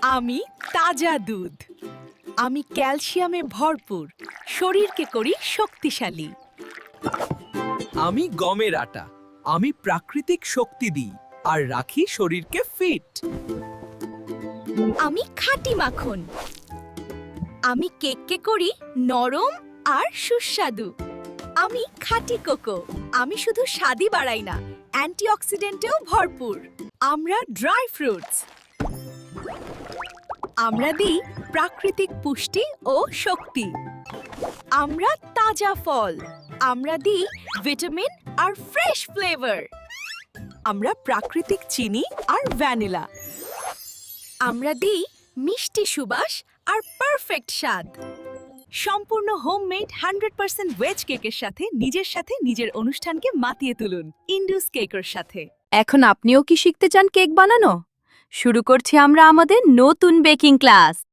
আমি তাজা দুধ। আমি ক্যালসিয়ামে ভরপুর, শরীরকে করি শক্তিশালী। আমি গমের আটা। আমি প্রাকৃতিক শক্তি দিই আর রাখি শরীরকে ফিট। আমি খাঁটি মাখন। আমি কেককে করি নরম আর সুস্বাদু। আমি খাঁটি কোকো। আমি শুধু স্বাদই বাড়াই না, অ্যান্টিঅক্সিডেন্টেও ভরপুর। আমরা ড্রাই ফ্রুটস। আমরা দিই প্রাকৃতিক পুষ্টি ও শক্তি। আমরা তাজা ফল। আমরা দিই ভিটামিন আর ফ্রেশ ফ্লেভার। আমরা প্রাকৃতিক চিনি আর ভ্যানিলা। আমরা দিই মিষ্টি সুবাস আর পারফেক্ট স্বাদ। সম্পূর্ণ হোমমেড 100% ভেজ কেকের সাথে নিজের অনুষ্ঠানকে মাতিয়ে তুলুন ইন্ডুস কেকের সাথে। এখন আপনিও কি শিখতে চান কেক বানানো? শুরু করছি আমরা আমাদের নতুন বেকিং ক্লাস।